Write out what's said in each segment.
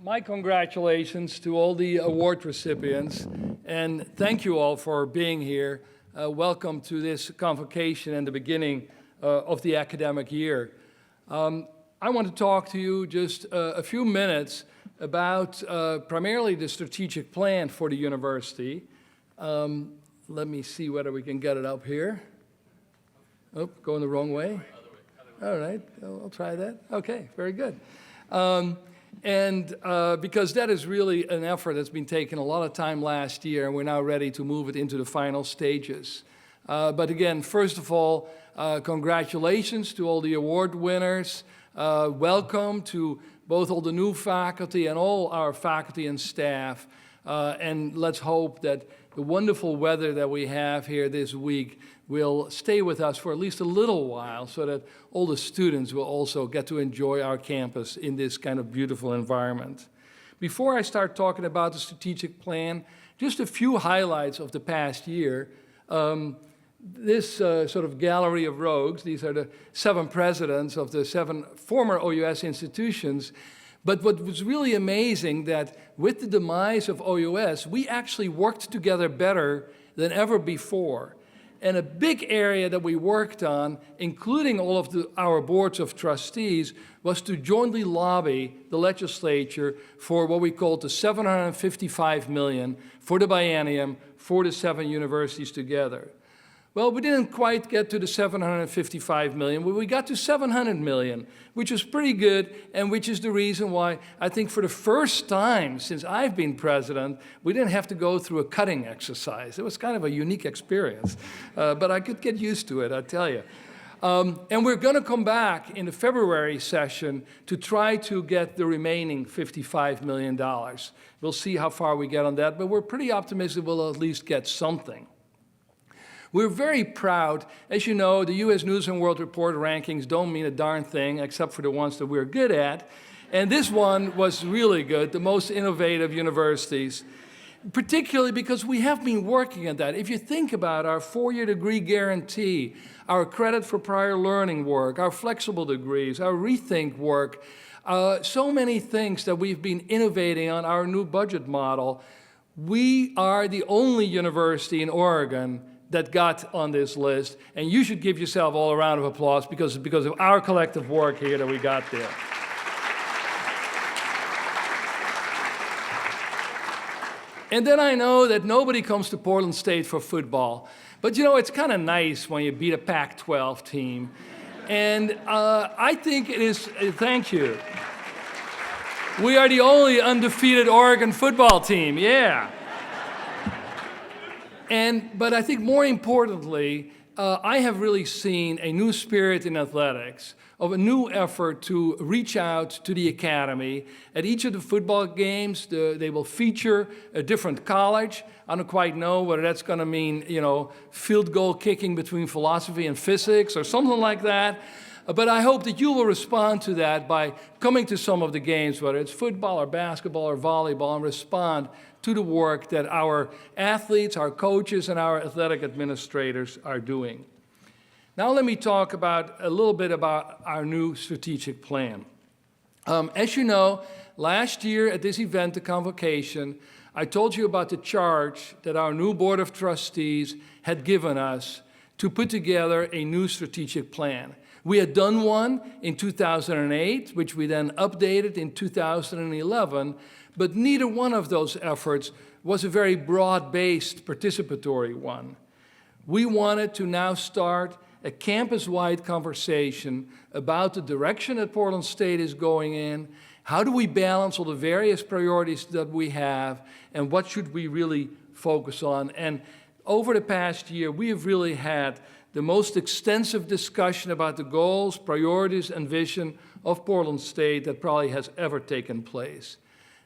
My congratulations to all the award recipients, and thank you all for being here. Welcome to this convocation and the beginning of the academic year. I want to talk to you just a few minutes about primarily the strategic plan for the university. Let me see whether we can get it up here. Oh, going the wrong way? All right, I'll try that. Okay, very good. Because that is really an effort that's been taking a lot of time last year, and we're now ready to move it into the final stages. But again, first of all, congratulations to all the award winners. Welcome to both all the new faculty and all our faculty and staff. And let's hope that the wonderful weather that we have here this week will stay with us for at least a little while so that all the students will also get to enjoy our campus in this kind of beautiful environment. Before I start talking about the strategic plan, just a few highlights of the past year. This sort of gallery of rogues, these are the 7 presidents of the 7 former OUS institutions. But what was really amazing that with the demise of OUS, we actually worked together better than ever before. And a big area that we worked on, including all of our boards of trustees, was to jointly lobby the legislature for what we called the $755 million for the biennium for the 7 universities together. Well, we didn't quite get to the $755 million, but we got to $700 million, which was pretty good, and which is the reason why I think for the first time since I've been president, we didn't have to go through a cutting exercise. It was kind of a unique experience, but I could get used to it, I tell you. And we're going to come back in the February session to try to get the remaining $55 million. We'll see how far we get on that, but we're pretty optimistic we'll at least get something. We're very proud. As you know, the U.S. News & World Report rankings don't mean a darn thing except for the ones that we're good at. And this one was really good, the most innovative universities, particularly because we have been working at that. If you think about our 4-year degree guarantee, our credit for prior learning work, our flexible degrees, our rethink work, so many things that we've been innovating on our new budget model, we are the only university in Oregon that got on this list, and you should give yourself all a round of applause because of our collective work here that we got there. And then I know that nobody comes to Portland State for football, but you know, it's kind of nice when you beat a Pac-12 team. And I think it is, thank you. We are the only undefeated Oregon football team, yeah. But I think more importantly, I have really seen a new spirit in athletics, of a new effort to reach out to the academy. At each of the football games, they will feature a different college. I don't quite know whether that's going to mean, you know, field goal kicking between philosophy and physics or something like that. But I hope that you will respond to that by coming to some of the games, whether it's football or basketball or volleyball, and respond to the work that our athletes, our coaches, and our athletic administrators are doing. Now let me talk a little bit about our new strategic plan. As you know, last year at this event, the Convocation, I told you about the charge that our new Board of Trustees had given us to put together a new strategic plan. We had done one in 2008, which we then updated in 2011, but neither one of those efforts was a very broad-based participatory one. We wanted to now start a campus-wide conversation about the direction that Portland State is going in, how do we balance all the various priorities that we have, and what should we really focus on. And over the past year, we have really had the most extensive discussion about the goals, priorities, and vision of Portland State that probably has ever taken place.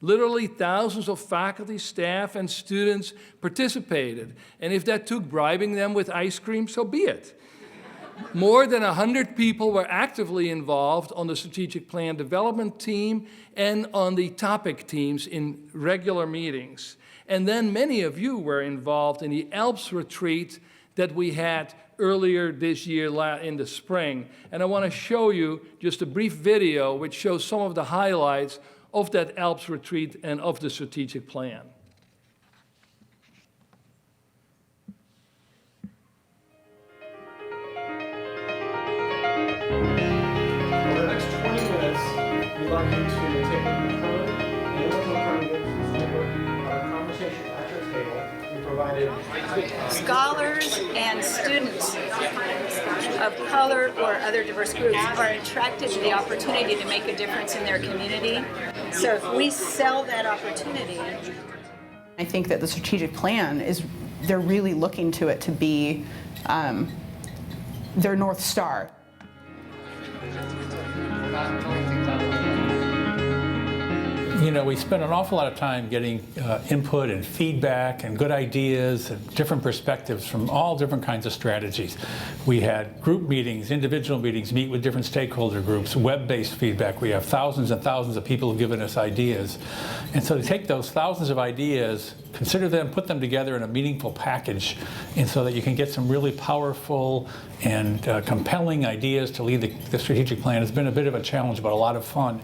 Literally thousands of faculty, staff, and students participated. And if that took bribing them with ice cream, so be it. More than 100 people were actively involved on the strategic plan development team and on the topic teams in regular meetings. And then many of you were involved in the Alps retreat that we had earlier this year in the spring. And I want to show you just a brief video which shows some of the highlights of that ALPS retreat and of the strategic plan. For the next 20 minutes, we'd like you to take a code and look at our conversation at your table. We provided Scholars and students of color or other diverse groups are attracted to the opportunity to make a difference in their community. So if we sell that opportunity, I think that the strategic plan they're really looking to it to be their North Star. You know, we spent an awful lot of time getting input and feedback and good ideas and different perspectives from all different kinds of strategies. We had group meetings, individual meetings, meet with different stakeholder groups, web-based feedback. We have thousands and thousands of people who've given us ideas. And so to take those thousands of ideas, consider them, put them together in a meaningful package, and so that you can get some really powerful and compelling ideas to lead the strategic plan has been a bit of a challenge, but a lot of fun.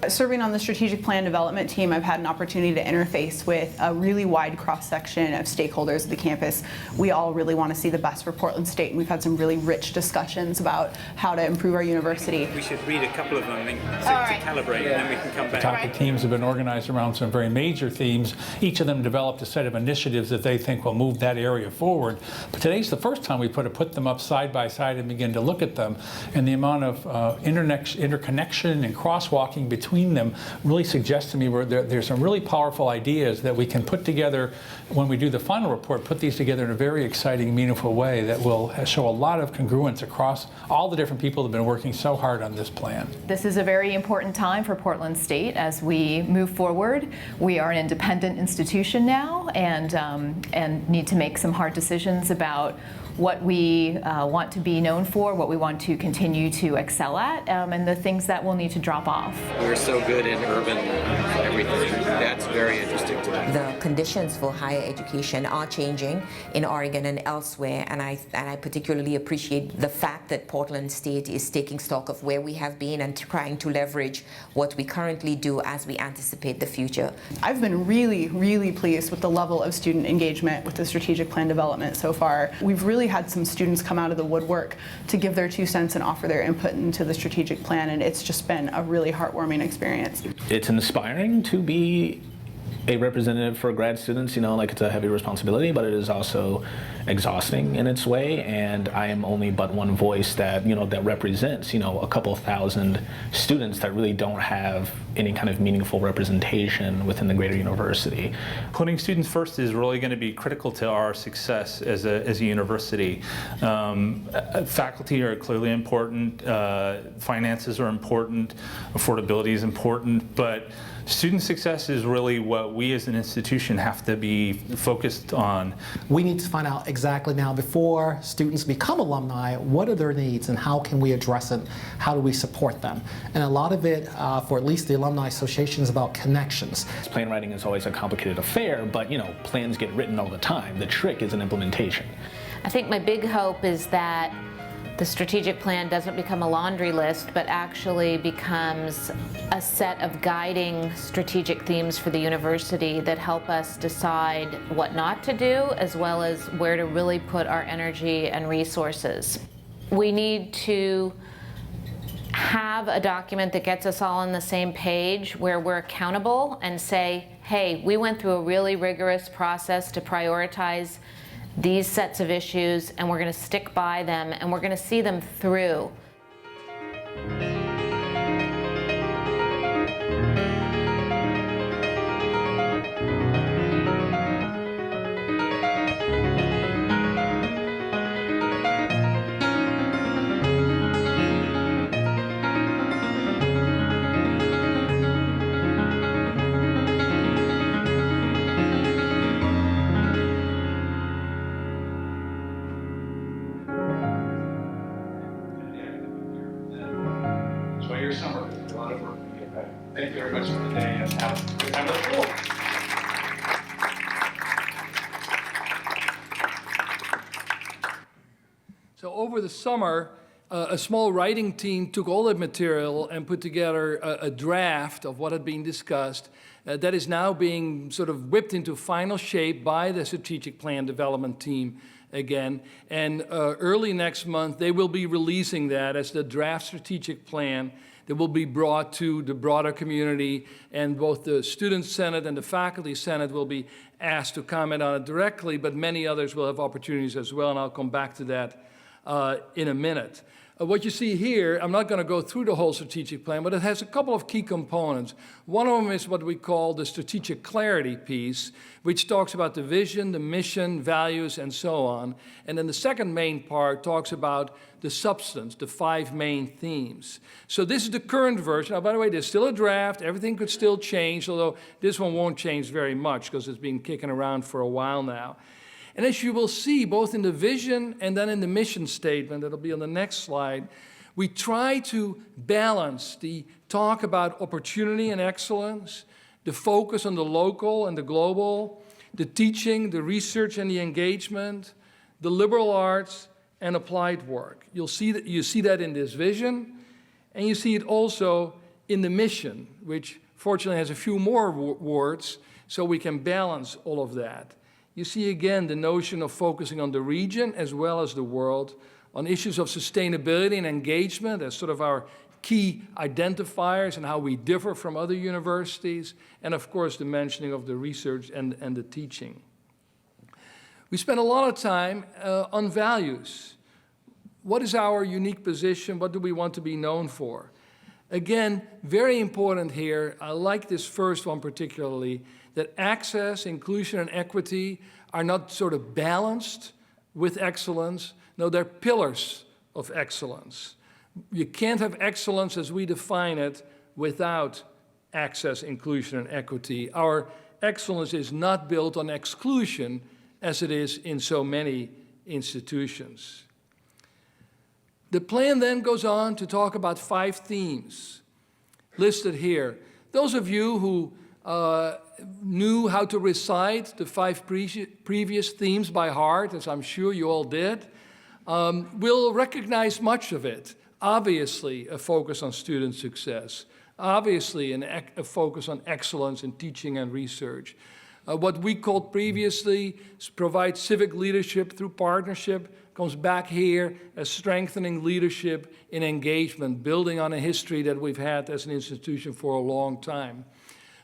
Serving on the strategic plan development team, I've had an opportunity to interface with a really wide cross-section of stakeholders of the campus. We all really want to see the best for Portland State, and we've had some really rich discussions about how to improve our university. We should read a couple of them to calibrate, and then we can come back. Topic teams have been organized around some very major themes. Each of them developed a set of initiatives that they think will move that area forward. But today's the first time we put them up side by side and begin to look at them. And the amount of interconnection and crosswalking between them really suggests to me where there's some really powerful ideas that we can put together when we do the final report, put these together in a very exciting, meaningful way that will show a lot of congruence across all the different people that have been working so hard on this plan. This is a very important time for Portland State as we move forward. We are an independent institution now and need to make some hard decisions about what we want to be known for, what we want to continue to excel at, and the things that will need to drop off. We're so good in urban everything. That's very interesting to me. The conditions for higher education are changing in Oregon and elsewhere, and I particularly appreciate the fact that Portland State is taking stock of where we have been and trying to leverage what we currently do as we anticipate the future. I've been really, really pleased with the level of student engagement with the strategic plan development so far. We've really had some students come out of the woodwork to give their 2 cents and offer their input into the strategic plan, and it's just been a really heartwarming experience. It's inspiring to be a representative for grad students. You know, like, it's a heavy responsibility, but it is also exhausting in its way, and I am only but one voice that, you know, that represents, you know, a couple thousand students that really don't have any kind of meaningful representation within the greater university. Putting students first is really going to be critical to our success as a university. Faculty are clearly important, finances are important, affordability is important, but student success is really what we as an institution have to be focused on. We need to find out exactly now, before students become alumni, what are their needs and how can we address it? How do we support them? And a lot of it, for at least the Alumni Association, is about connections. Plan writing is always a complicated affair, but, you know, plans get written all the time. The trick is in implementation. I think my big hope is that the strategic plan doesn't become a laundry list, but actually becomes a set of guiding strategic themes for the university that help us decide what not to do, as well as where to really put our energy and resources. We need to have a document that gets us all on the same page, where we're accountable and say, hey, we went through a really rigorous process to prioritize these sets of issues, and we're going to stick by them, and we're going to see them through. Enjoy your summer. A lot of work. Thank you very much for the day, and have a good time at the pool. So over the summer, a small writing team took all that material and put together a draft of what had been discussed that is now being sort of whipped into final shape by the strategic plan development team again. And early next month, they will be releasing that as the draft strategic plan that will be brought to the broader community, and both the Student Senate and the Faculty Senate will be asked to comment on it directly, but many others will have opportunities as well, and I'll come back to that in a minute. What you see here, I'm not going to go through the whole strategic plan, but it has a couple of key components. One of them is what we call the strategic clarity piece, which talks about the vision, the mission, values, and so on. And then the second main part talks about the substance, the 5 main themes. So this is the current version. Now, by the way, there's still a draft. Everything could still change, although this one won't change very much because it's been kicking around for a while now. And as you will see, both in the vision and then in the mission statement, that'll be on the next slide, we try to balance the talk about opportunity and excellence, the focus on the local and the global, the teaching, the research and the engagement, the liberal arts, and applied work. You see that in this vision, and you see it also in the mission, which fortunately has a few more words, so we can balance all of that. You see again the notion of focusing on the region as well as the world, on issues of sustainability and engagement as sort of our key identifiers and how we differ from other universities, and of course the mentioning of the research and the teaching. We spend a lot of time on values. What is our unique position? What do we want to be known for? Again, very important here, I like this first one particularly, that access, inclusion, and equity are not sort of balanced with excellence. No, they're pillars of excellence. You can't have excellence as we define it without access, inclusion, and equity. Our excellence is not built on exclusion as it is in so many institutions. The plan then goes on to talk about 5 themes listed here. Those of you who knew how to recite the 5 previous themes by heart, as I'm sure you all did, will recognize much of it. Obviously, a focus on student success. Obviously, a focus on excellence in teaching and research. What we called previously provide civic leadership through partnership comes back here as strengthening leadership in engagement, building on a history that we've had as an institution for a long time.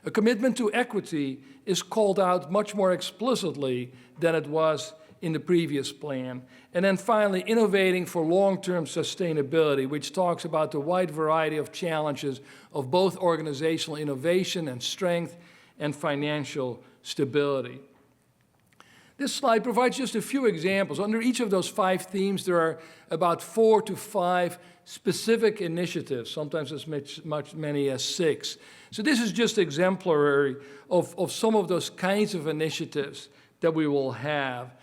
A commitment to equity is called out much more explicitly than it was in the previous plan. And then finally, innovating for long-term sustainability, which talks about the wide variety of challenges of both organizational innovation and strength and financial stability. This slide provides just a few examples. Under each of those 5 themes, there are about 4 to 5 specific initiatives, sometimes as many as 6. So this is just exemplary of some of those kinds of initiatives that we will have.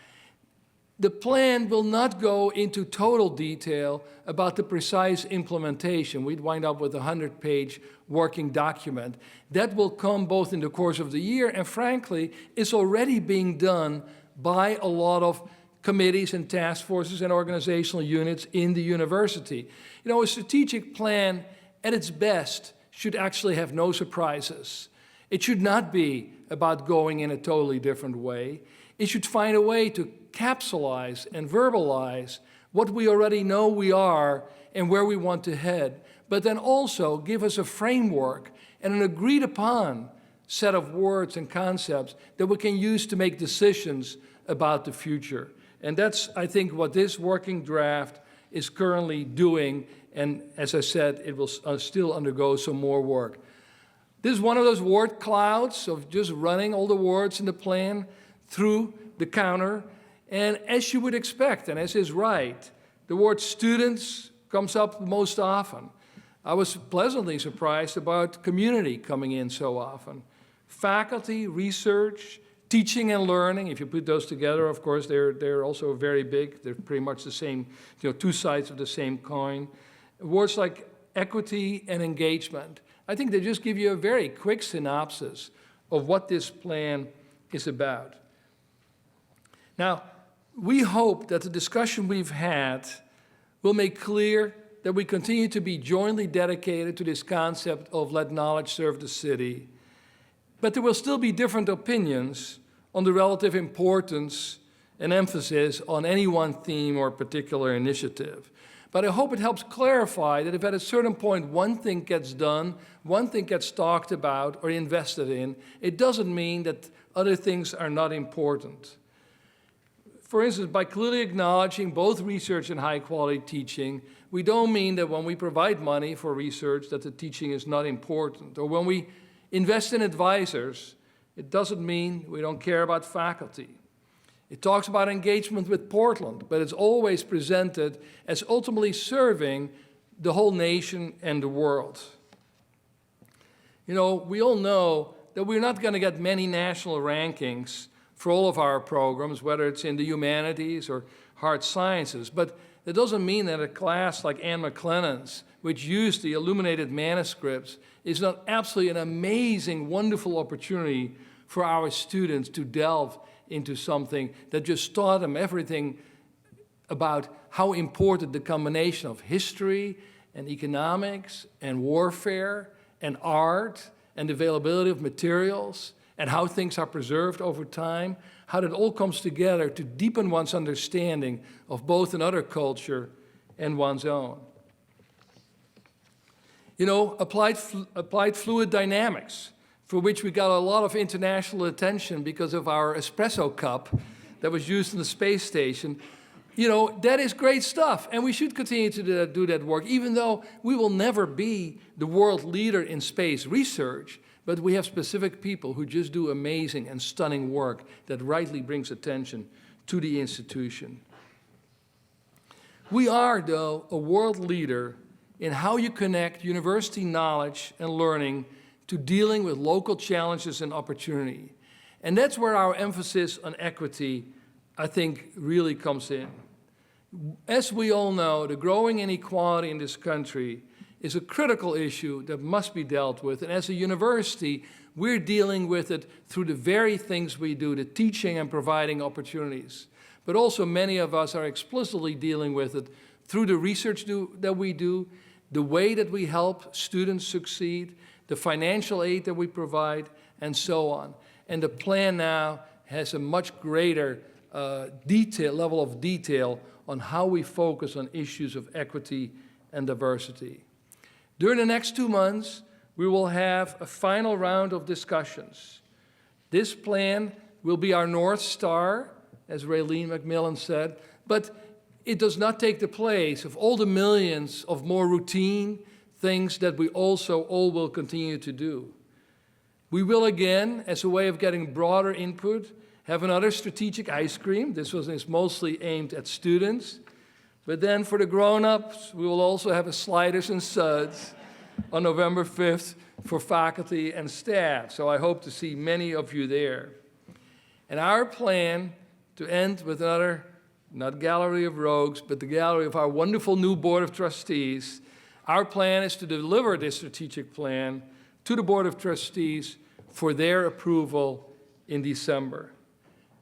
The plan will not go into total detail about the precise implementation. We'd wind up with a 100-page working document. That will come both in the course of the year, and frankly, it's already being done by a lot of committees and task forces and organizational units in the university. You know, a strategic plan at its best should actually have no surprises. It should not be about going in a totally different way. It should find a way to capsulize and verbalize what we already know we are and where we want to head, but then also give us a framework and an agreed upon set of words and concepts that we can use to make decisions about the future. And that's, I think, what this working draft is currently doing, and as I said, it will still undergo some more work. This is one of those word clouds of just running all the words in the plan through the counter, and as you would expect, and as is right, the word students comes up most often. I was pleasantly surprised about community coming in so often. Faculty, research, teaching and learning, if you put those together, of course, they're also very big. They're pretty much the same, two sides of the same coin. Words like equity and engagement, I think they just give you a very quick synopsis of what this plan is about. Now, we hope that the discussion we've had will make clear that we continue to be jointly dedicated to this concept of let knowledge serve the city. But there will still be different opinions on the relative importance and emphasis on any one theme or particular initiative. But I hope it helps clarify that if at a certain point one thing gets done, one thing gets talked about or invested in, it doesn't mean that other things are not important. For instance, by clearly acknowledging both research and high-quality teaching, we don't mean that when we provide money for research that the teaching is not important. Or when we invest in advisors, it doesn't mean we don't care about faculty. It talks about engagement with Portland, but it's always presented as ultimately serving the whole nation and the world. You know, we all know that we're not going to get many national rankings for all of our programs, whether it's in the humanities or hard sciences, but that doesn't mean that a class like Anne McLennan's, which used the illuminated manuscripts, is not absolutely an amazing, wonderful opportunity for our students to delve into something that just taught them everything about how important the combination of history and economics and warfare and art and the availability of materials and how things are preserved over time, how that all comes together to deepen one's understanding of both another culture and one's own. You know, applied fluid dynamics, for which we got a lot of international attention because of our espresso cup that was used in the space station. You know, that is great stuff, and we should continue to do that work, even though we will never be the world leader in space research, but we have specific people who just do amazing and stunning work that rightly brings attention to the institution. We are, though, a world leader in how you connect university knowledge and learning to dealing with local challenges and opportunity. And that's where our emphasis on equity, I think, really comes in. As we all know, the growing inequality in this country is a critical issue that must be dealt with. And as a university, we're dealing with it through the very things we do, the teaching and providing opportunities. But also many of us are explicitly dealing with it through the research that we do, the way that we help students succeed, the financial aid that we provide, and so on. And the plan now has a much greater level of detail on how we focus on issues of equity and diversity. During the next 2 months, we will have a final round of discussions. This plan will be our North Star, as Raylene McMillan said, but it does not take the place of all the millions of more routine things that we also all will continue to do. We will again, as a way of getting broader input, have another strategic ice cream. This is mostly aimed at students. But then for the grown-ups, we will also have a sliders and suds on November 5th for faculty and staff. So I hope to see many of you there. And our plan to end with another, not gallery of rogues, but the gallery of our wonderful new Board of Trustees. Our plan is to deliver this strategic plan to the Board of Trustees for their approval in December.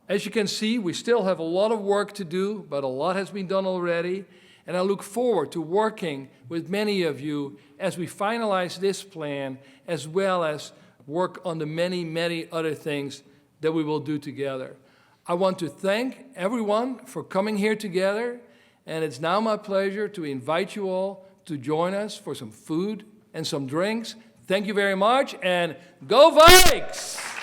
As you can see, we still have a lot of work to do, but a lot has been done already, and I look forward to working with many of you as we finalize this plan, as well as work on the many, many other things that we will do together. I want to thank everyone for coming here together, and it's now my pleasure to invite you all to join us for some food and some drinks. Thank you very much, and go Vikes!